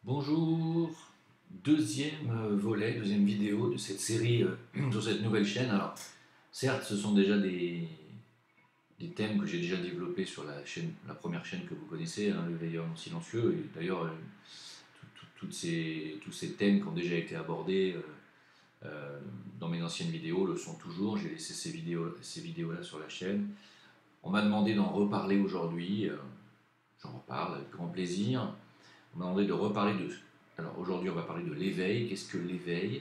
Bonjour, deuxième volet, deuxième vidéo de cette série sur cette nouvelle chaîne. Alors, certes, ce sont déjà des thèmes que j'ai déjà développés sur la chaîne, la première chaîne que vous connaissez, hein, Le Veilleur non silencieux. Et d'ailleurs, tous ces thèmes qui ont déjà été abordés dans mes anciennes vidéos le sont toujours. J'ai laissé ces vidéos-là sur la chaîne. On m'a demandé d'en reparler aujourd'hui. J'en reparle avec grand plaisir. On m'a demandé de reparler de... Alors aujourd'hui, on va parler de l'éveil. Qu'est-ce que l'éveil?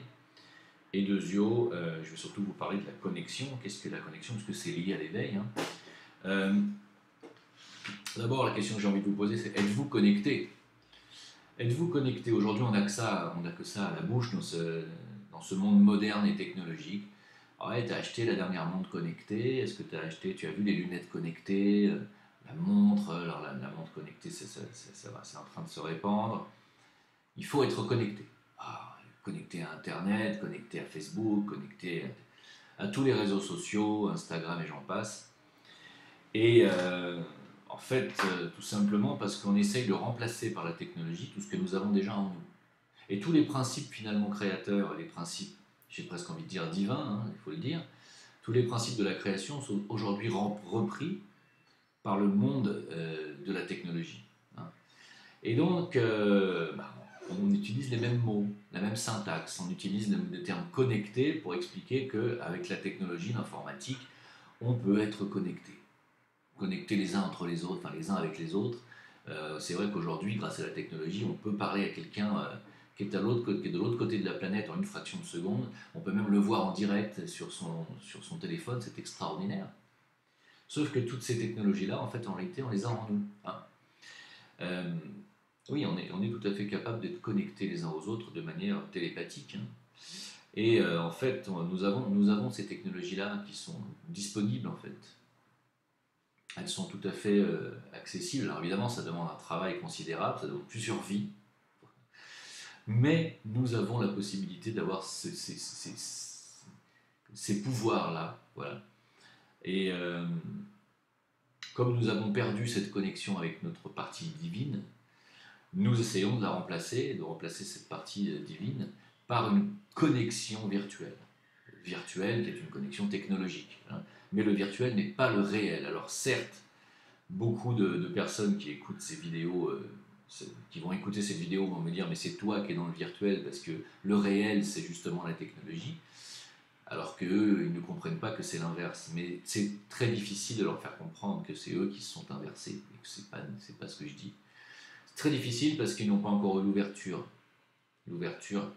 Et deuxièmement, je vais surtout vous parler de la connexion. Qu'est-ce que la connexion? Parce que c'est lié à l'éveil. Hein. D'abord, la question que j'ai envie de vous poser, c'est êtes-vous connecté? Êtes-vous connecté? Aujourd'hui, on n'a que ça à la bouche dans ce monde moderne et technologique. Ouais, tu as acheté la dernière montre connectée. Est-ce que tu as vu les lunettes connectées, la montre? Alors la montre connectée, c'est en train de se répandre. Il faut être connecté. Connecté à Internet, connecté à Facebook, connecté à tous les réseaux sociaux, Instagram et j'en passe. Et en fait, tout simplement parce qu'on essaye de remplacer par la technologie tout ce que nous avons déjà en nous. Et tous les principes finalement créateurs, les principes, j'ai presque envie de dire divins, hein, il faut le dire, tous les principes de la création sont aujourd'hui repris par le monde de la technologie. Hein. Et donc, on utilise les mêmes mots, la même syntaxe, on utilise le terme connecté pour expliquer qu'avec la technologie, l'informatique, on peut être connecté. Connectés les uns entre les autres, enfin les uns avec les autres. C'est vrai qu'aujourd'hui, grâce à la technologie, on peut parler à quelqu'un qui est de l'autre côté de la planète en une fraction de seconde. On peut même le voir en direct sur son téléphone, c'est extraordinaire. Sauf que toutes ces technologies-là, en fait, en réalité, on les a en nous. Hein. Oui, on est tout à fait capable d'être connectés les uns aux autres de manière télépathique. Hein. Et en fait, nous avons ces technologies-là qui sont disponibles, en fait. Elles sont tout à fait accessibles. Alors évidemment, ça demande un travail considérable, ça demande plusieurs vies. Mais nous avons la possibilité d'avoir ces pouvoirs-là. Voilà. Et comme nous avons perdu cette connexion avec notre partie divine, nous essayons de remplacer cette partie divine par une connexion virtuelle. Virtuelle qui est une connexion technologique. Hein. Mais le virtuel n'est pas le réel. Alors certes, beaucoup de personnes qui écoutent ces vidéos, qui vont écouter cette vidéo vont me dire mais c'est toi qui es dans le virtuel parce que le réel c'est justement la technologie. Alors qu'eux, ils ne comprennent pas que c'est l'inverse. Mais c'est très difficile de leur faire comprendre que c'est eux qui se sont inversés et que c'est pas ce que je dis. C'est très difficile parce qu'ils n'ont pas encore eu l'ouverture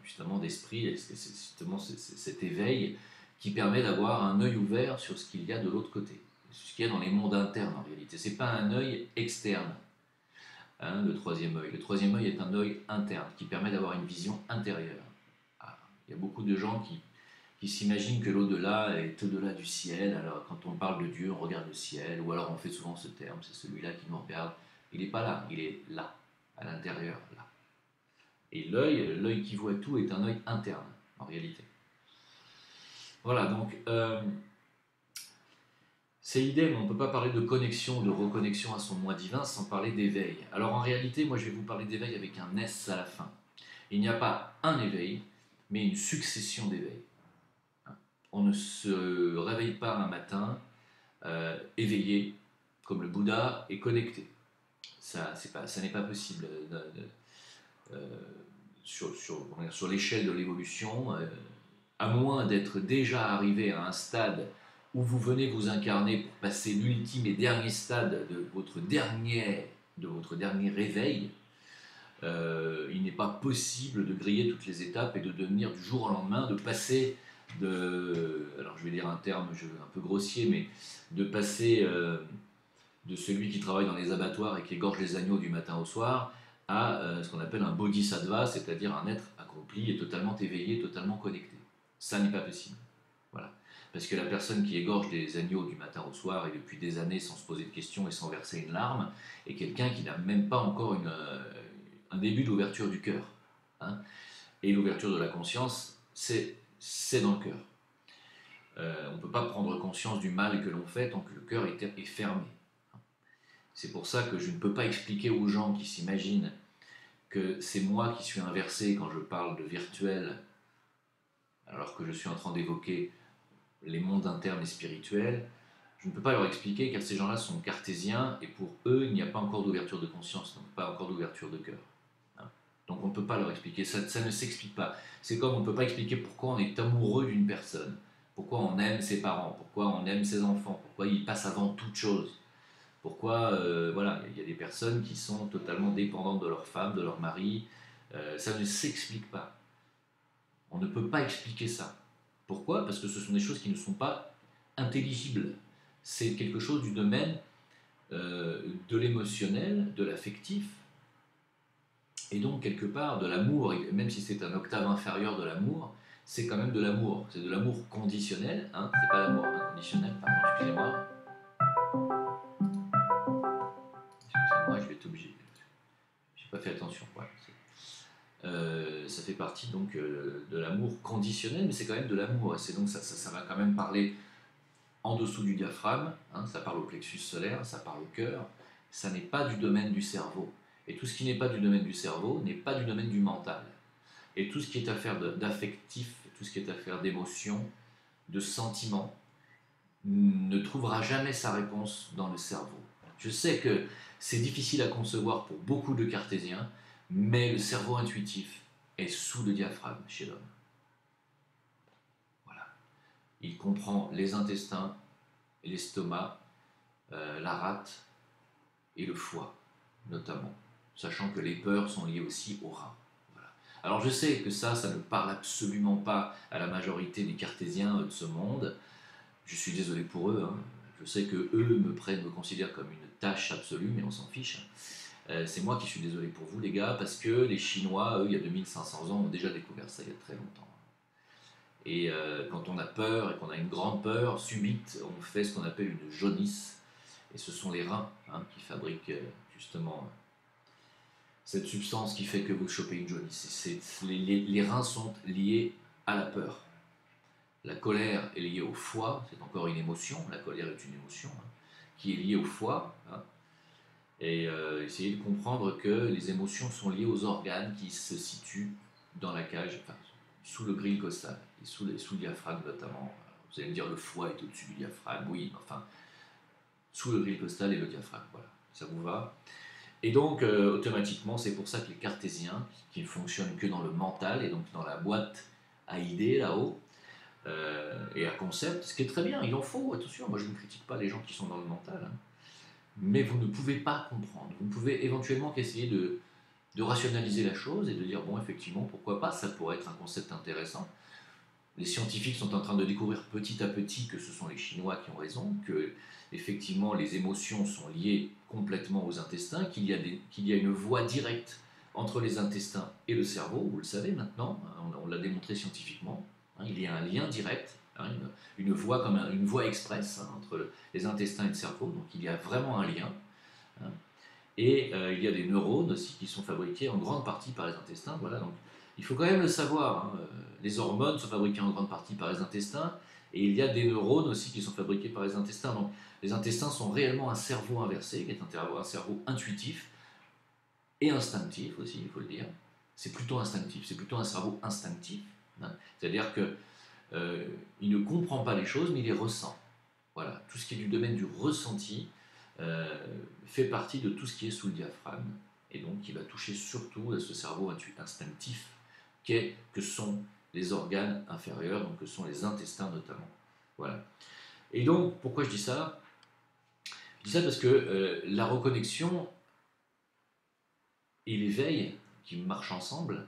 justement d'esprit, et c'est justement cet éveil qui permet d'avoir un œil ouvert sur ce qu'il y a de l'autre côté, ce qu'il y a dans les mondes internes en réalité. C'est pas un œil externe, hein, le troisième œil. Le troisième œil est un œil interne qui permet d'avoir une vision intérieure. Il y a beaucoup de gens qui s'imaginent que l'au-delà est au-delà du ciel. Alors quand on parle de Dieu, on regarde le ciel, ou alors on fait souvent ce terme, c'est celui-là qui nous regarde. Il n'est pas là, il est là, à l'intérieur, là. Et l'œil qui voit tout est un œil interne, en réalité. Voilà, donc c'est idem, on ne peut pas parler de connexion, de reconnexion à son moi divin sans parler d'éveil. Alors en réalité, moi je vais vous parler d'éveil avec un S à la fin. Il n'y a pas un éveil, mais une succession d'éveils. On ne se réveille pas un matin éveillé, comme le Bouddha, et connecté. Ça n'est pas possible. Sur l'échelle de l'évolution, à moins d'être déjà arrivé à un stade où vous venez vous incarner pour passer l'ultime et dernier stade de votre dernier réveil, il n'est pas possible de griller toutes les étapes et de devenir du jour au lendemain, de passer alors je vais dire un terme un peu grossier, mais de passer de celui qui travaille dans les abattoirs et qui égorge les agneaux du matin au soir à ce qu'on appelle un bodhisattva, c'est-à-dire un être accompli et totalement éveillé, totalement connecté. Ça n'est pas possible. Voilà. Parce que la personne qui égorge des agneaux du matin au soir et depuis des années sans se poser de questions et sans verser une larme est quelqu'un qui n'a même pas encore un début d'ouverture du cœur. Hein. Et l'ouverture de la conscience, c'est dans le cœur. On ne peut pas prendre conscience du mal que l'on fait tant que le cœur est fermé. C'est pour ça que je ne peux pas expliquer aux gens qui s'imaginent que c'est moi qui suis inversé quand je parle de virtuel, alors que je suis en train d'évoquer les mondes internes et spirituels, je ne peux pas leur expliquer car ces gens-là sont cartésiens et pour eux, il n'y a pas encore d'ouverture de conscience, donc pas encore d'ouverture de cœur. Hein. Donc on ne peut pas leur expliquer, ça ne s'explique pas. C'est comme on ne peut pas expliquer pourquoi on est amoureux d'une personne, pourquoi on aime ses parents, pourquoi on aime ses enfants, pourquoi ils passent avant toute chose. Pourquoi, voilà, il y a des personnes qui sont totalement dépendantes de leur femme, de leur mari, ça ne s'explique pas. On ne peut pas expliquer ça. Pourquoi? Parce que ce sont des choses qui ne sont pas intelligibles. C'est quelque chose du domaine de l'émotionnel, de l'affectif, et donc quelque part de l'amour, même si c'est un octave inférieur de l'amour, c'est quand même de l'amour. C'est de l'amour conditionnel, hein, c'est pas l'amour inconditionnel, pardon, excusez-moi. Excusez-moi, je vais être obligé. J'ai pas fait attention. Voilà. Ça fait partie donc de l'amour conditionnel, mais c'est quand même de l'amour. Et c'est donc ça va quand même parler en dessous du diaphragme, hein, ça parle au plexus solaire, ça parle au cœur, ça n'est pas du domaine du cerveau. Et tout ce qui n'est pas du domaine du cerveau n'est pas du domaine du mental. Et tout ce qui est affaire d'affectif, tout ce qui est affaire d'émotion, de sentiment, ne trouvera jamais sa réponse dans le cerveau. Je sais que c'est difficile à concevoir pour beaucoup de cartésiens, mais le cerveau intuitif est sous le diaphragme chez l'homme. Voilà. Il comprend les intestins, l'estomac, la rate et le foie, notamment, sachant que les peurs sont liées aussi au rein. Voilà. Alors je sais que ça ne parle absolument pas à la majorité des cartésiens de ce monde. Je suis désolé pour eux, hein. Je sais que eux me considèrent comme une tâche absolue, mais on s'en fiche. C'est moi qui suis désolé pour vous, les gars, parce que les Chinois, eux, il y a 2500 ans, ont déjà découvert ça il y a très longtemps. Et quand on a peur et qu'on a une grande peur subite, on fait ce qu'on appelle une jaunisse. Et ce sont les reins, hein, qui fabriquent justement cette substance qui fait que vous chopez une jaunisse. Les reins sont liés à la peur. La colère est liée au foie, c'est encore une émotion, la colère est une émotion, hein, qui est liée au foie. Hein, et essayer de comprendre que les émotions sont liées aux organes qui se situent dans la cage, enfin, sous le grille costal, et sous le diaphragme notamment. Vous allez me dire le foie est au-dessus du diaphragme, oui, enfin, sous le grille costal et le diaphragme, voilà, ça vous va. Et donc, automatiquement, c'est pour ça que les cartésiens, qui ne fonctionnent que dans le mental, et donc dans la boîte à idées là-haut, et à concept, ce qui est très bien, il en faut, attention, moi je ne critique pas les gens qui sont dans le mental, hein, mais vous ne pouvez pas comprendre, vous ne pouvez éventuellement qu'essayer de rationaliser la chose et de dire, bon, effectivement, pourquoi pas, ça pourrait être un concept intéressant. Les scientifiques sont en train de découvrir petit à petit que ce sont les Chinois qui ont raison, que effectivement les émotions sont liées complètement aux intestins, qu'il y a une voie directe entre les intestins et le cerveau, vous le savez maintenant, hein, on l'a démontré scientifiquement, hein, il y a un lien direct, hein, une voie comme une voie express, hein, entre les intestins et le cerveau, donc il y a vraiment un lien. Hein, et il y a des neurones aussi qui sont fabriqués en grande partie par les intestins, voilà, donc il faut quand même le savoir, hein, les hormones sont fabriquées en grande partie par les intestins, et il y a des neurones aussi qui sont fabriqués par les intestins. Donc les intestins sont réellement un cerveau inversé, qui est un cerveau intuitif et instinctif aussi, il faut le dire. C'est plutôt instinctif, c'est plutôt un cerveau instinctif. Hein. C'est-à-dire qu'il ne comprend pas les choses, mais il les ressent. Voilà, tout ce qui est du domaine du ressenti fait partie de tout ce qui est sous le diaphragme, et donc qui va toucher surtout à ce cerveau instinctif que sont les organes inférieurs, donc que sont les intestins notamment. Voilà. Et donc, pourquoi je dis ça? Je dis ça parce que la reconnexion et l'éveil qui marchent ensemble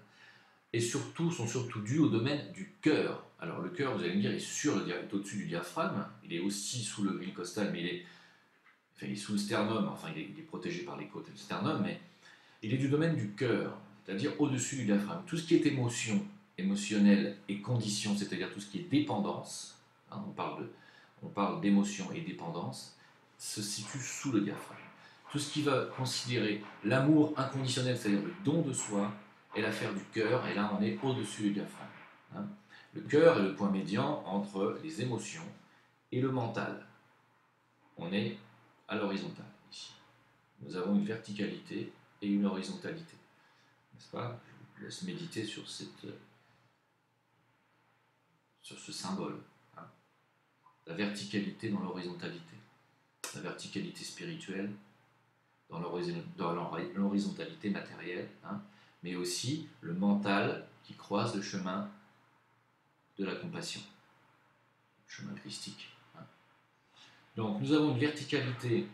sont surtout dus au domaine du cœur. Alors le cœur, vous allez me dire, est au-dessus du diaphragme, il est aussi sous le grille costal, mais il est sous le sternum, enfin il est protégé par les côtes et le sternum, mais il est du domaine du cœur, c'est-à-dire au-dessus du diaphragme. Tout ce qui est émotion, émotionnelle et condition, c'est-à-dire tout ce qui est dépendance, hein, on parle d'émotion et dépendance, se situe sous le diaphragme. Tout ce qui va considérer l'amour inconditionnel, c'est-à-dire le don de soi, est l'affaire du cœur, et là on est au-dessus du diaphragme. Hein. Le cœur est le point médian entre les émotions et le mental. On est à l'horizontale ici. Nous avons une verticalité et une horizontalité. n'est-ce pas? Je vous laisse méditer sur ce symbole. Hein. La verticalité dans l'horizontalité. La verticalité spirituelle dans l'horizontalité matérielle, hein, mais aussi le mental qui croise le chemin de la compassion, le chemin christique. Hein. Donc nous avons une verticalité,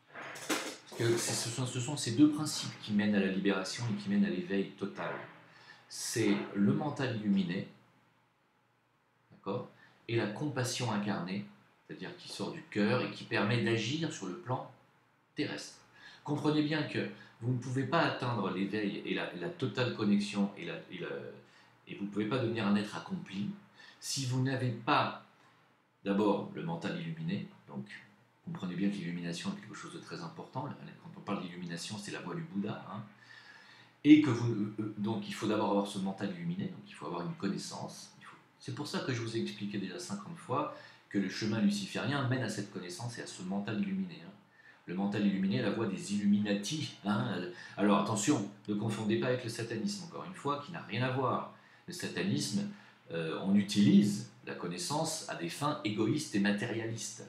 parce que ce sont ces deux principes qui mènent à la libération et qui mènent à l'éveil total. C'est le mental illuminé, d'accord, et la compassion incarnée, c'est-à-dire qui sort du cœur et qui permet d'agir sur le plan terrestre. Comprenez bien que vous ne pouvez pas atteindre l'éveil et la totale connexion et vous ne pouvez pas devenir un être accompli si vous n'avez pas d'abord le mental illuminé. Donc comprenez bien que l'illumination est quelque chose de très important. Quand on parle d'illumination, c'est la voie du Bouddha. Hein. Et que donc il faut d'abord avoir ce mental illuminé, donc il faut avoir une connaissance. C'est pour ça que je vous ai expliqué déjà 50 fois que le chemin luciférien mène à cette connaissance et à ce mental illuminé. Hein. Le mental illuminé est la voie des Illuminati. Hein. Alors attention, ne confondez pas avec le satanisme, encore une fois, qui n'a rien à voir. Le satanisme, on utilise la connaissance à des fins égoïstes et matérialistes.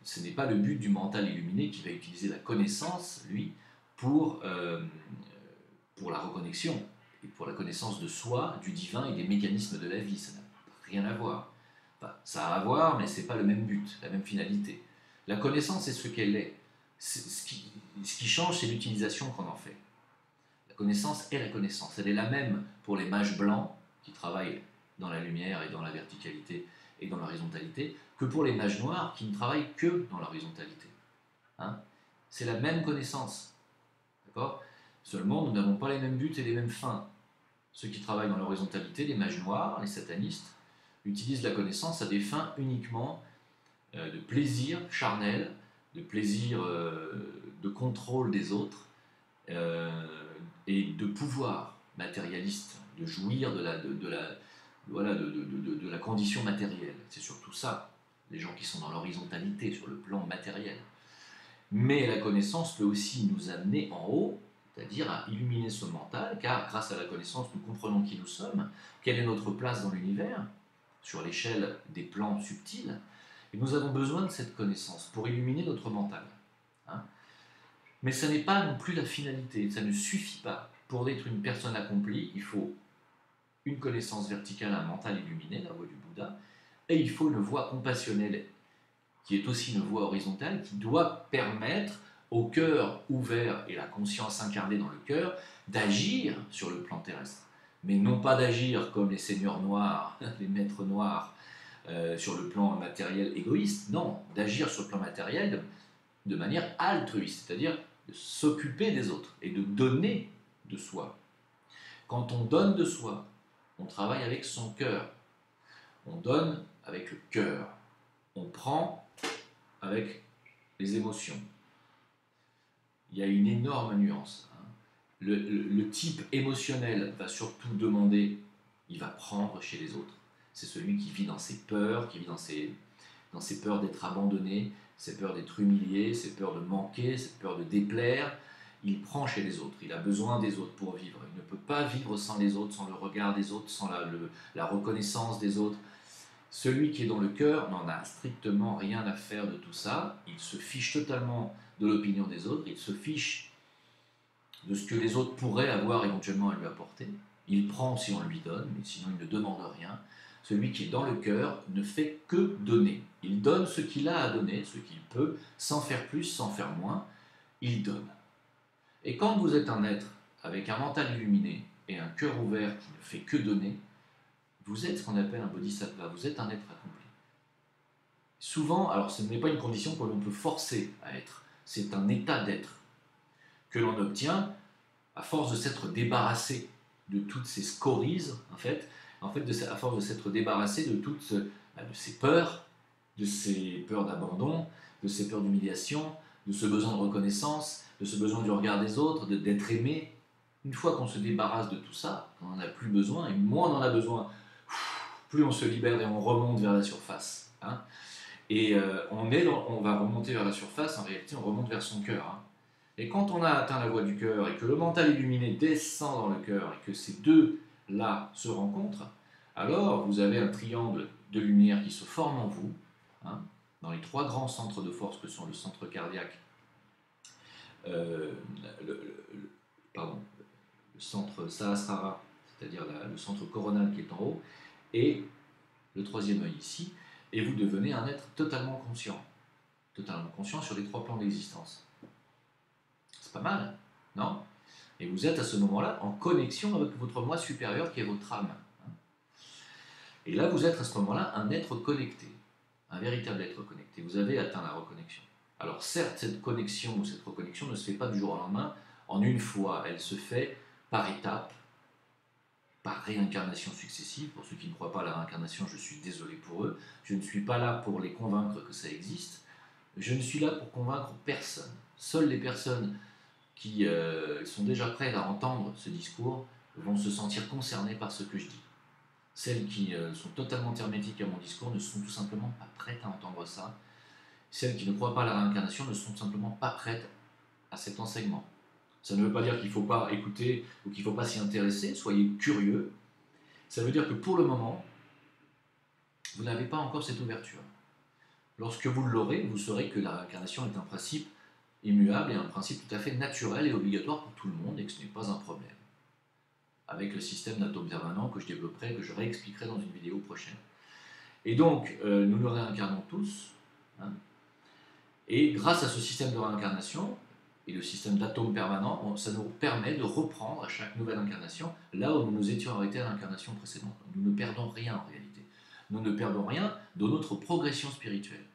Ce n'est pas le but du mental illuminé qui va utiliser la connaissance, lui, pour la reconnexion et pour la connaissance de soi, du divin et des mécanismes de la vie. Ça n'a rien à voir. Enfin, ça a à voir, mais ce n'est pas le même but, la même finalité. La connaissance est ce qu'elle est. Ce qui change, c'est l'utilisation qu'on en fait. La connaissance est la connaissance. Elle est la même pour les mages blancs qui travaillent dans la lumière et dans la verticalité et dans l'horizontalité que pour les mages noirs qui ne travaillent que dans l'horizontalité. Hein? C'est la même connaissance. D'accord? Seulement, nous n'avons pas les mêmes buts et les mêmes fins. Ceux qui travaillent dans l'horizontalité, les mages noirs, les satanistes, utilisent la connaissance à des fins uniquement de plaisir charnel, de plaisir de contrôle des autres et de pouvoir matérialiste, de jouir de la condition matérielle. C'est surtout ça, les gens qui sont dans l'horizontalité, sur le plan matériel. Mais la connaissance peut aussi nous amener en haut, c'est-à-dire à illuminer ce mental, car grâce à la connaissance, nous comprenons qui nous sommes, quelle est notre place dans l'univers, sur l'échelle des plans subtils, et nous avons besoin de cette connaissance pour illuminer notre mental. Hein. Mais ce n'est pas non plus la finalité, ça ne suffit pas. Pour être une personne accomplie, il faut une connaissance verticale, un mental illuminé, la voie du Bouddha, et il faut une voie compassionnelle, qui est aussi une voie horizontale, qui doit permettre au cœur ouvert et la conscience incarnée dans le cœur d'agir sur le plan terrestre. Mais non pas d'agir comme les seigneurs noirs, les maîtres noirs, sur le plan matériel égoïste, non, d'agir sur le plan matériel de manière altruiste, c'est-à-dire de s'occuper des autres et de donner de soi. Quand on donne de soi, on travaille avec son cœur, on donne avec le cœur, on prend avec les émotions. Il y a une énorme nuance. Hein. Le type émotionnel va surtout demander, il va prendre chez les autres. C'est celui qui vit dans ses peurs, qui vit dans ses peurs d'être abandonné, ses peurs d'être humilié, ses peurs de manquer, ses peurs de déplaire. Il prend chez les autres, il a besoin des autres pour vivre. Il ne peut pas vivre sans les autres, sans le regard des autres, sans la reconnaissance des autres. Celui qui est dans le cœur n'en a strictement rien à faire de tout ça. Il se fiche totalement de l'opinion des autres, il se fiche de ce que les autres pourraient avoir éventuellement à lui apporter. Il prend si on lui donne, mais sinon il ne demande rien. Celui qui est dans le cœur ne fait que donner. Il donne ce qu'il a à donner, ce qu'il peut, sans faire plus, sans faire moins. Il donne. Et quand vous êtes un être avec un mental illuminé et un cœur ouvert qui ne fait que donner, vous êtes ce qu'on appelle un bodhisattva, vous êtes un être accompli. Souvent, alors ce n'est pas une condition que l'on peut forcer à être, c'est un état d'être que l'on obtient à force de s'être débarrassé de toutes ces scories, à force de s'être débarrassé de ces peurs, de ces peurs d'abandon, de ces peurs d'humiliation, de ce besoin de reconnaissance, de ce besoin du regard des autres, d'être aimé. Une fois qu'on se débarrasse de tout ça, on n'en a plus besoin, et moins on en a besoin, plus on se libère et on remonte vers la surface. Hein. Et on va remonter vers la surface, en réalité on remonte vers son cœur. Hein. Et quand on a atteint la voie du cœur et que le mental illuminé descend dans le cœur et que ces deux-là se rencontrent, alors vous avez un triangle de lumière qui se forme en vous, hein, dans les trois grands centres de force que sont le centre cardiaque, euh, le, le- pardon, le centre Sahasrara, c'est-à-dire le centre coronal qui est en haut, et le troisième œil ici, et vous devenez un être totalement conscient sur les trois plans d'existence. C'est pas mal, non? Et vous êtes à ce moment-là en connexion avec votre moi supérieur qui est votre âme. Et là, vous êtes à ce moment-là un être connecté, un véritable être connecté. Vous avez atteint la reconnexion. Alors certes, cette connexion ou cette reconnexion ne se fait pas du jour au lendemain, en une fois. Elle se fait par étapes, par réincarnation successive. Pour ceux qui ne croient pas à la réincarnation, je suis désolé pour eux. Je ne suis pas là pour les convaincre que ça existe. Je ne suis là pour convaincre personne. Seules les personnes qui sont déjà prêtes à entendre ce discours vont se sentir concernées par ce que je dis. Celles qui sont totalement hermétiques à mon discours ne sont tout simplement pas prêtes à entendre ça. Celles qui ne croient pas à la réincarnation ne sont tout simplement pas prêtes à cet enseignement. Ça ne veut pas dire qu'il ne faut pas écouter ou qu'il ne faut pas s'y intéresser, soyez curieux. Ça veut dire que pour le moment, vous n'avez pas encore cette ouverture. Lorsque vous l'aurez, vous saurez que la réincarnation est un principe immuable et un principe tout à fait naturel et obligatoire pour tout le monde et que ce n'est pas un problème. Avec le système d'atomes permanents que je développerai, que je réexpliquerai dans une vidéo prochaine. Et donc, nous le réincarnons tous, hein, et grâce à ce système de réincarnation et le système d'atomes permanents, ça nous permet de reprendre à chaque nouvelle incarnation là où nous nous étions arrêtés à l'incarnation précédente. Nous ne perdons rien en réalité. Nous ne perdons rien de notre progression spirituelle.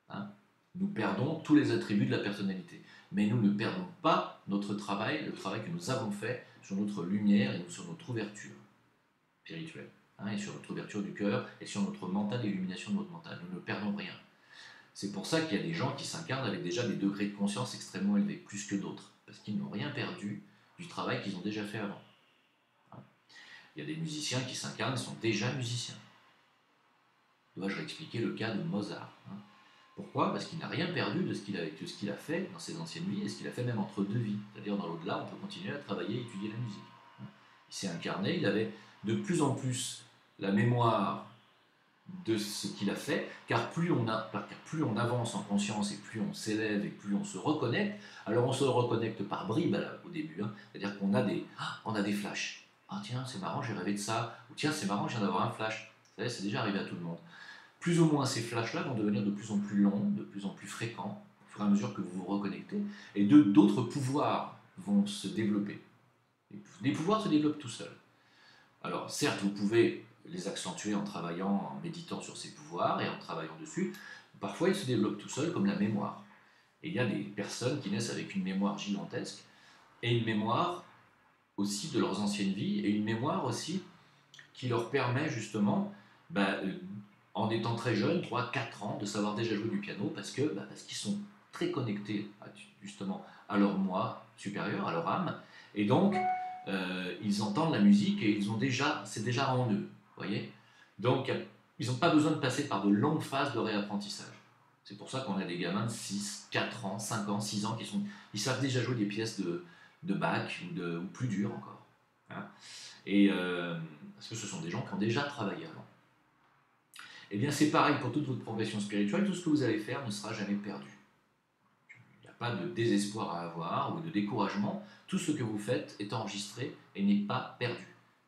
Hein. Nous perdons tous les attributs de la personnalité. Mais nous ne perdons pas notre travail, le travail que nous avons fait sur notre lumière et sur notre ouverture spirituelle, hein, et sur notre ouverture du cœur et sur notre mental, l'illumination de notre mental. Nous ne perdons rien. C'est pour ça qu'il y a des gens qui s'incarnent avec déjà des degrés de conscience extrêmement élevés, plus que d'autres, parce qu'ils n'ont rien perdu du travail qu'ils ont déjà fait avant. Hein. Il y a des musiciens qui s'incarnent et sont déjà musiciens. Dois-je réexpliquer le cas de Mozart, hein. Pourquoi? Parce qu'il n'a rien perdu de ce qu'il a fait dans ses anciennes vies et ce qu'il a fait même entre deux vies. C'est-à-dire dans l'au-delà, on peut continuer à travailler et étudier la musique. Il s'est incarné, il avait de plus en plus la mémoire de ce qu'il a fait, car plus on avance en conscience et plus on s'élève et plus on se reconnecte. Alors on se reconnecte par bribes au début, hein. C'est-à-dire qu'on a des flashs. Ah tiens, c'est marrant, j'ai rêvé de ça. Ou tiens, c'est marrant, je viens d'avoir un flash. Vous savez, c'est déjà arrivé à tout le monde. Plus ou moins ces flashs-là vont devenir de plus en plus longs, de plus en plus fréquents, au fur et à mesure que vous vous reconnectez, et d'autres pouvoirs vont se développer. Les pouvoirs se développent tout seuls. Alors certes, vous pouvez les accentuer en travaillant, en méditant sur ces pouvoirs et en travaillant dessus. Parfois, ils se développent tout seuls, comme la mémoire. Et il y a des personnes qui naissent avec une mémoire gigantesque, et une mémoire aussi de leurs anciennes vies, et une mémoire aussi qui leur permet justement, en étant très jeunes, 3-4 ans, de savoir déjà jouer du piano parce qu'ils sont très connectés justement à leur moi supérieur, à leur âme, et donc ils entendent la musique et c'est déjà en eux, voyez. Donc ils n'ont pas besoin de passer par de longues phases de réapprentissage. C'est pour ça qu'on a des gamins de 6, 4 ans, 5 ans, 6 ans ils savent déjà jouer des pièces de Bach ou plus dures encore. Hein. Et parce que ce sont des gens qui ont déjà travaillé avant. Eh bien, c'est pareil pour toute votre progression spirituelle, tout ce que vous allez faire ne sera jamais perdu. Il n'y a pas de désespoir à avoir ou de découragement. Tout ce que vous faites est enregistré et n'est pas perdu.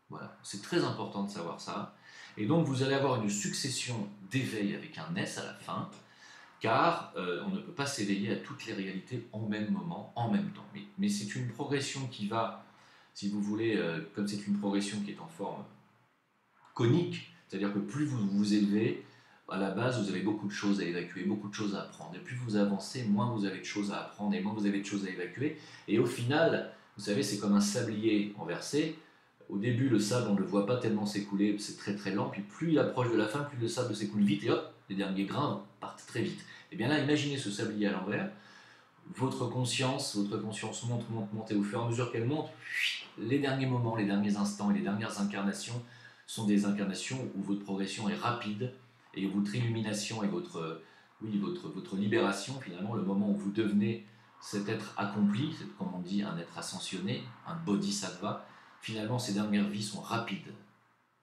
Voilà, c'est très important de savoir ça. Et donc, vous allez avoir une succession d'éveils avec un S à la fin, car on ne peut pas s'éveiller à toutes les réalités en même moment, en même temps. Mais c'est une progression qui va, si vous voulez, comme c'est une progression qui est en forme conique, c'est-à-dire que plus vous vous élevez, à la base, vous avez beaucoup de choses à évacuer, beaucoup de choses à apprendre. Et plus vous avancez, moins vous avez de choses à apprendre et moins vous avez de choses à évacuer. Et au final, vous savez, c'est comme un sablier renversé. Au début, le sable, on ne le voit pas tellement s'écouler, c'est très très lent. Puis plus il approche de la fin, plus le sable s'écoule vite et hop, les derniers grains partent très vite. Et bien là, imaginez ce sablier à l'envers. Votre conscience monte, monte, monte. Et au fur et à mesure qu'elle monte, les derniers moments, les derniers instants et les dernières incarnations sont des incarnations où votre progression est rapide et votre illumination et votre libération, finalement, le moment où vous devenez cet être accompli, c'est comme on dit un être ascensionné, un bodhisattva, finalement ces dernières vies sont rapides.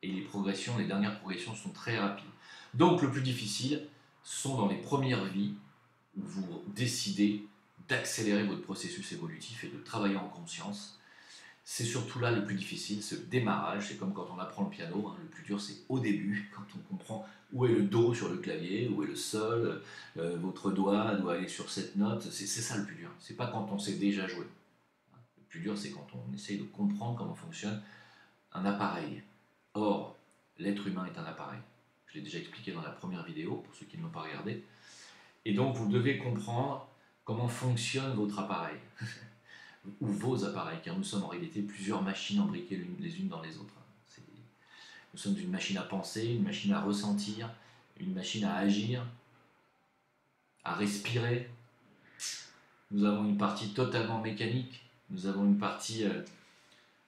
Et les dernières progressions sont très rapides. Donc le plus difficile sont dans les premières vies où vous décidez d'accélérer votre processus évolutif et de travailler en conscience. C'est surtout là le plus difficile, ce démarrage. C'est comme quand on apprend le piano, hein, le plus dur c'est au début, quand on comprend où est le do sur le clavier, où est le sol, votre doigt doit aller sur cette note. C'est ça le plus dur. C'est pas quand on sait déjà jouer. Le plus dur c'est quand on essaye de comprendre comment fonctionne un appareil. Or, l'être humain est un appareil. Je l'ai déjà expliqué dans la première vidéo, pour ceux qui ne l'ont pas regardé. Et donc, vous devez comprendre comment fonctionne votre appareil, ou vos appareils, car nous sommes en réalité plusieurs machines embriquées les unes dans les autres. Nous sommes une machine à penser, une machine à ressentir, une machine à agir, à respirer. Nous avons une partie totalement mécanique, nous avons une partie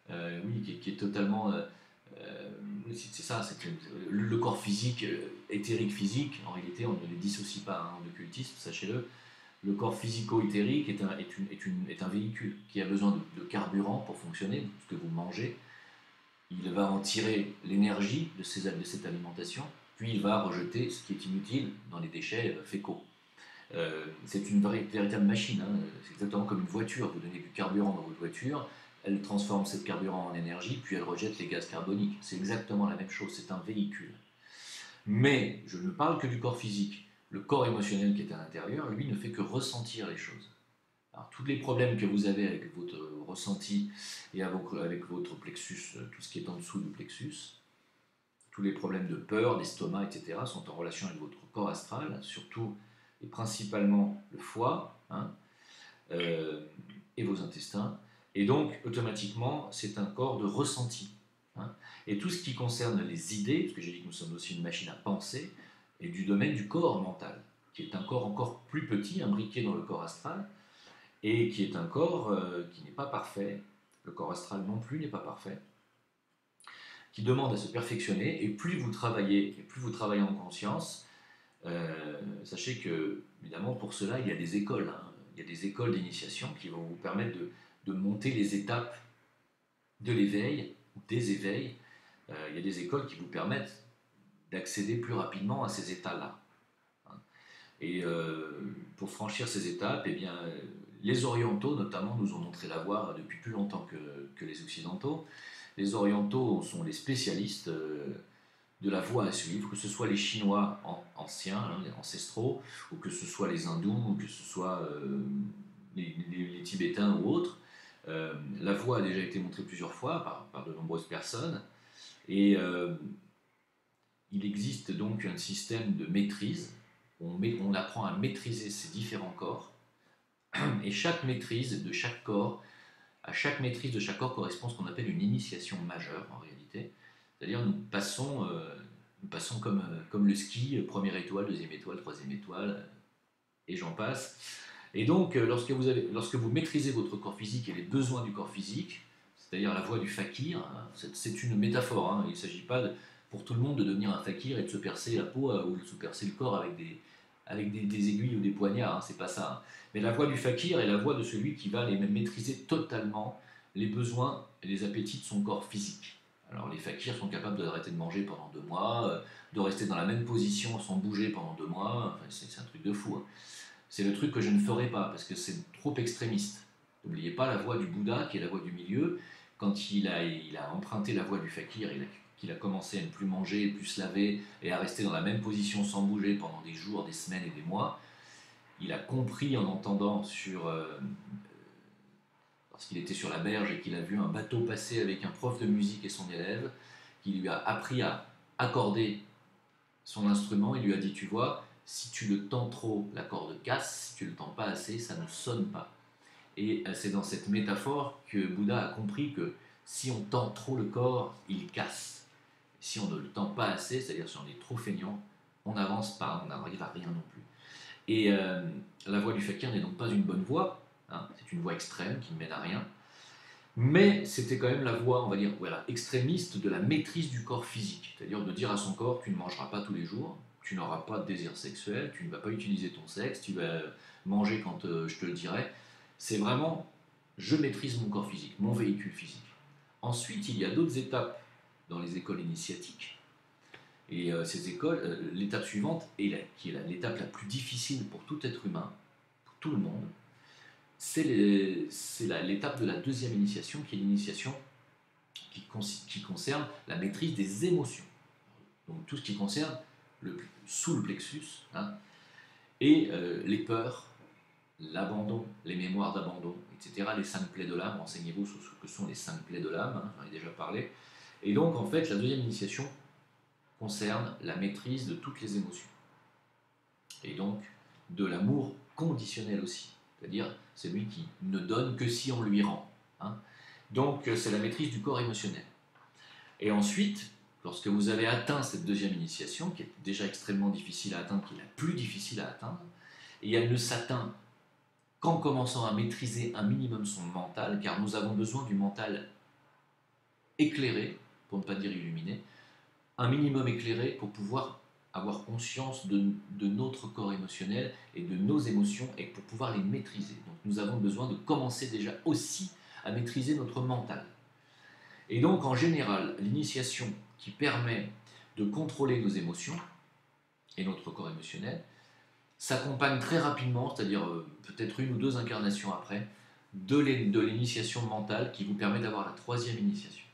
qui est totalement... c'est ça, c'est que le corps physique, éthérique physique, en réalité on ne les dissocie pas en occultisme, sachez-le. Le corps physico-éthérique est un véhicule qui a besoin de carburant pour fonctionner, ce que vous mangez. Il va en tirer l'énergie de cette alimentation, puis il va rejeter ce qui est inutile dans les déchets fécaux. C'est une véritable machine, hein. C'est exactement comme une voiture. Vous donnez du carburant dans votre voiture, elle transforme ce carburant en énergie, puis elle rejette les gaz carboniques. C'est exactement la même chose, c'est un véhicule. Mais je ne parle que du corps physique. Le corps émotionnel qui est à l'intérieur, lui, ne fait que ressentir les choses. Alors, tous les problèmes que vous avez avec votre ressenti et avec votre plexus, tout ce qui est en dessous du plexus, tous les problèmes de peur, d'estomac, etc., sont en relation avec votre corps astral, surtout et principalement le foie, hein, et vos intestins. Et donc, automatiquement, c'est un corps de ressenti. Hein. Et tout ce qui concerne les idées, parce que j'ai dit que nous sommes aussi une machine à penser, est du domaine du corps mental, qui est un corps encore plus petit, imbriqué dans le corps astral, et qui est un corps qui n'est pas parfait. Le corps astral non plus n'est pas parfait, qui demande à se perfectionner, et plus vous travaillez en conscience, sachez que, évidemment, pour cela, il y a des écoles. Hein. Il y a des écoles d'initiation qui vont vous permettre de monter les étapes de l'éveil, ou des éveils. Il y a des écoles qui vous permettent d'accéder plus rapidement à ces états-là. Hein. Et pour franchir ces étapes, eh bien, les orientaux, notamment, nous ont montré la voie depuis plus longtemps que les occidentaux. Les orientaux sont les spécialistes de la voie à suivre, que ce soit les Chinois anciens, hein, les ancestraux, ou que ce soit les hindous, ou que ce soit les Tibétains ou autres. La voie a déjà été montrée plusieurs fois par de nombreuses personnes, et il existe donc un système de maîtrise. On apprend à maîtriser ces différents corps, et chaque maîtrise de chaque corps, à chaque maîtrise de chaque corps correspond ce qu'on appelle une initiation majeure en réalité. C'est-à-dire nous passons comme le ski, première étoile, deuxième étoile, troisième étoile, et j'en passe. Et donc, lorsque vous maîtrisez votre corps physique et les besoins du corps physique, c'est-à-dire la voie du fakir, hein, c'est une métaphore, hein, il ne s'agit pas pour tout le monde de devenir un fakir et de se percer la peau ou de se percer le corps avec des aiguilles ou des poignards, hein, c'est pas ça. Hein. Mais la voie du fakir est la voie de celui qui va maîtriser totalement les besoins et les appétits de son corps physique. Alors les fakirs sont capables d'arrêter de manger pendant 2 mois, de rester dans la même position sans bouger pendant 2 mois, enfin, c'est un truc de fou. Hein. C'est le truc que je ne ferai pas, parce que c'est trop extrémiste. N'oubliez pas la voie du Bouddha, qui est la voie du milieu. Quand il a emprunté la voie du fakir, qu'il a commencé à ne plus manger, plus se laver, et à rester dans la même position sans bouger pendant des jours, des semaines et des mois, il a compris en entendant lorsqu'il était sur la berge et qu'il a vu un bateau passer avec un prof de musique et son élève, qui lui a appris à accorder son instrument. Il lui a dit, tu vois, si tu le tends trop, la corde casse, si tu le tends pas assez, ça ne sonne pas. Et c'est dans cette métaphore que Bouddha a compris que si on tend trop le corps, il casse. Si on ne le tend pas assez, c'est-à-dire si on est trop feignant, on n'avance pas, on n'arrive à rien non plus. Et la voie du fakir n'est donc pas une bonne voie, hein, c'est une voie extrême qui ne mène à rien, mais c'était quand même la voie, on va dire, voilà, extrémiste de la maîtrise du corps physique, c'est-à-dire de dire à son corps, tu ne mangeras pas tous les jours, tu n'auras pas de désir sexuel, tu ne vas pas utiliser ton sexe, tu vas manger quand je te le dirai. c'est vraiment, je maîtrise mon corps physique, mon véhicule physique. Ensuite, il y a d'autres étapes dans les écoles initiatiques. Et ces écoles, l'étape suivante, qui est l'étape la plus difficile pour tout être humain, pour tout le monde, c'est l'étape de la deuxième initiation, qui est l'initiation qui concerne la maîtrise des émotions. Donc tout ce qui concerne sous le plexus, hein, et les peurs, l'abandon, les mémoires d'abandon, etc. Les 5 plaies de l'âme, renseignez-vous sur ce que sont les 5 plaies de l'âme, hein, j'en ai déjà parlé. Et donc en fait, la deuxième initiation concerne la maîtrise de toutes les émotions. Et donc de l'amour conditionnel aussi, c'est-à-dire celui qui ne donne que si on lui rend. Hein. Donc c'est la maîtrise du corps émotionnel. Et ensuite, lorsque vous avez atteint cette deuxième initiation, qui est déjà extrêmement difficile à atteindre, qui est la plus difficile à atteindre, et elle ne s'atteint qu'en commençant à maîtriser un minimum son mental, car nous avons besoin du mental éclairé, pour ne pas dire illuminé, un minimum éclairé pour pouvoir avoir conscience de notre corps émotionnel et de nos émotions et pour pouvoir les maîtriser. Donc nous avons besoin de commencer déjà aussi à maîtriser notre mental. Et donc en général, l'initiation qui permet de contrôler nos émotions et notre corps émotionnel s'accompagne très rapidement, c'est-à-dire peut-être 1 ou 2 incarnations après, de l'initiation mentale qui vous permet d'avoir la troisième initiation.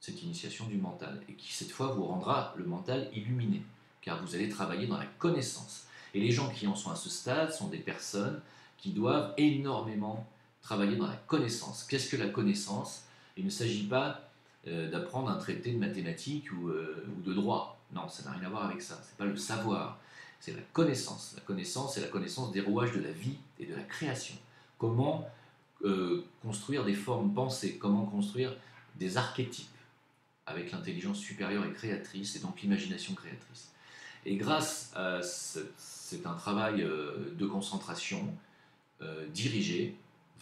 Cette initiation du mental, et qui cette fois vous rendra le mental illuminé, car vous allez travailler dans la connaissance. Et les gens qui en sont à ce stade sont des personnes qui doivent énormément travailler dans la connaissance. Qu'est-ce que la connaissance? Il ne s'agit pas d'apprendre un traité de mathématiques ou de droit. Non, ça n'a rien à voir avec ça. Ce n'est pas le savoir, c'est la connaissance. La connaissance, c'est la connaissance des rouages de la vie et de la création. Comment construire des formes pensées, comment construire des archétypes avec l'intelligence supérieure et créatrice, et donc l'imagination créatrice. Et grâce à c'est un travail de concentration dirigé,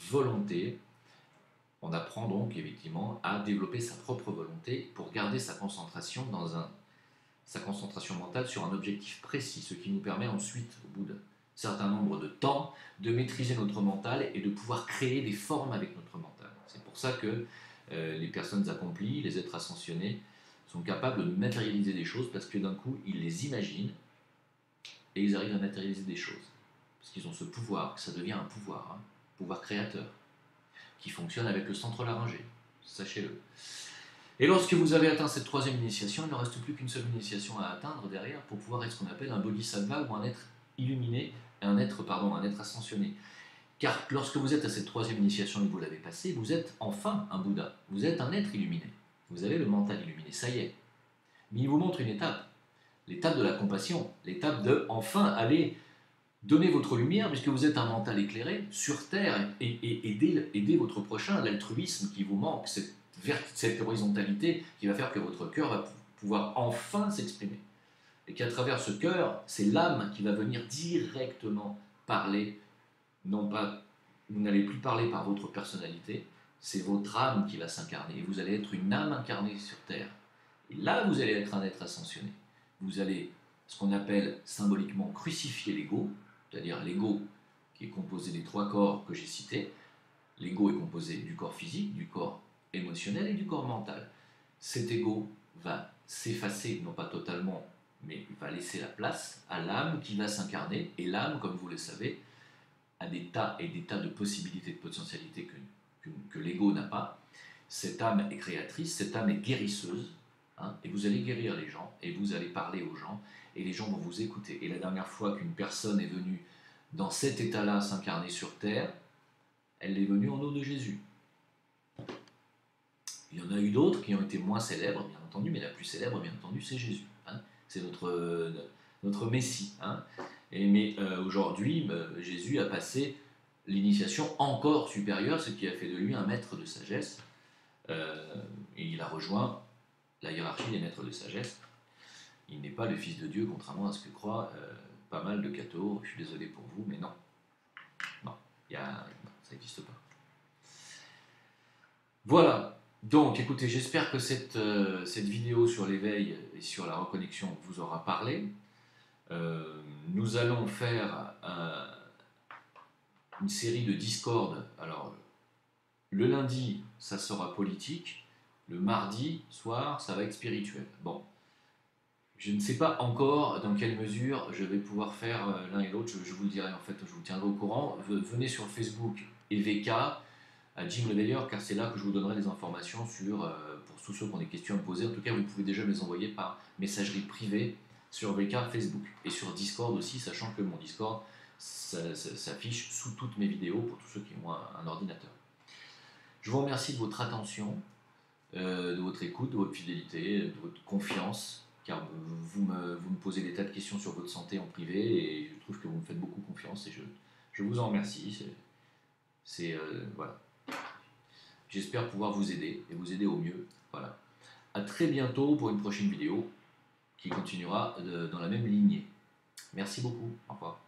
volonté, on apprend donc effectivement à développer sa propre volonté pour garder sa concentration sa concentration mentale sur un objectif précis, ce qui nous permet ensuite, au bout d'un certain nombre de temps, de maîtriser notre mental et de pouvoir créer des formes avec notre mental. C'est pour ça que les personnes accomplies, les êtres ascensionnés, sont capables de matérialiser des choses parce que d'un coup, ils les imaginent et ils arrivent à matérialiser des choses. Parce qu'ils ont ce pouvoir, que ça devient un pouvoir, hein, pouvoir créateur, qui fonctionne avec le centre laryngé, sachez-le. Et lorsque vous avez atteint cette troisième initiation, il ne reste plus qu'une seule initiation à atteindre derrière pour pouvoir être ce qu'on appelle un bodhisattva ou un être illuminé, un être ascensionné. Car lorsque vous êtes à cette troisième initiation et que vous l'avez passée, vous êtes enfin un Bouddha, vous êtes un être illuminé, vous avez le mental illuminé, ça y est. Mais il vous montre une étape, l'étape de la compassion, l'étape de enfin aller donner votre lumière, puisque vous êtes un mental éclairé, sur Terre, et aider votre prochain, l'altruisme qui vous manque, cette horizontalité qui va faire que votre cœur va pouvoir enfin s'exprimer. Et qu'à travers ce cœur, c'est l'âme qui va venir directement parler. Non pas, vous n'allez plus parler par votre personnalité, c'est votre âme qui va s'incarner. Et vous allez être une âme incarnée sur Terre. Et là, vous allez être un être ascensionné. Vous allez, ce qu'on appelle symboliquement, crucifier l'ego, c'est-à-dire l'ego qui est composé des 3 corps que j'ai cités. L'ego est composé du corps physique, du corps émotionnel et du corps mental. Cet ego va s'effacer, non pas totalement, mais il va laisser la place à l'âme qui va s'incarner. Et l'âme, comme vous le savez, à des tas et des tas de possibilités, de potentialités que l'ego n'a pas. Cette âme est créatrice, cette âme est guérisseuse, hein, et vous allez guérir les gens, et vous allez parler aux gens, et les gens vont vous écouter. Et la dernière fois qu'une personne est venue dans cet état-là s'incarner sur Terre, elle est venue en nom de Jésus. Il y en a eu d'autres qui ont été moins célèbres, bien entendu, mais la plus célèbre, bien entendu, c'est Jésus. Hein. C'est notre Messie. Hein. Mais aujourd'hui, Jésus a passé l'initiation encore supérieure, ce qui a fait de lui un maître de sagesse. Et il a rejoint la hiérarchie des maîtres de sagesse. Il n'est pas le Fils de Dieu, contrairement à ce que croient pas mal de cathos. Je suis désolé pour vous, mais non. Non, non ça n'existe pas. Voilà. Donc, écoutez, j'espère que cette vidéo sur l'éveil et sur la reconnexion vous aura parlé. Nous allons faire une série de Discord. Alors, le lundi, ça sera politique. Le mardi soir, ça va être spirituel. Bon, je ne sais pas encore dans quelle mesure je vais pouvoir faire l'un et l'autre. Je vous le dirai en fait, je vous tiendrai au courant. Venez sur Facebook EVK à Jim Leveilleur, car c'est là que je vous donnerai des informations sur, pour tous ceux qui ont des questions à me poser. En tout cas, vous pouvez déjà me les envoyer par messagerie privée sur VK Facebook et sur Discord aussi, sachant que mon Discord s'affiche sous toutes mes vidéos pour tous ceux qui ont un ordinateur. Je vous remercie de votre attention, de votre écoute, de votre fidélité, de votre confiance, car vous me posez des tas de questions sur votre santé en privé et je trouve que vous me faites beaucoup confiance et je vous en remercie. Voilà. J'espère pouvoir vous aider et vous aider au mieux. Voilà. À très bientôt pour une prochaine vidéo qui continuera dans la même lignée. Merci beaucoup. Au revoir.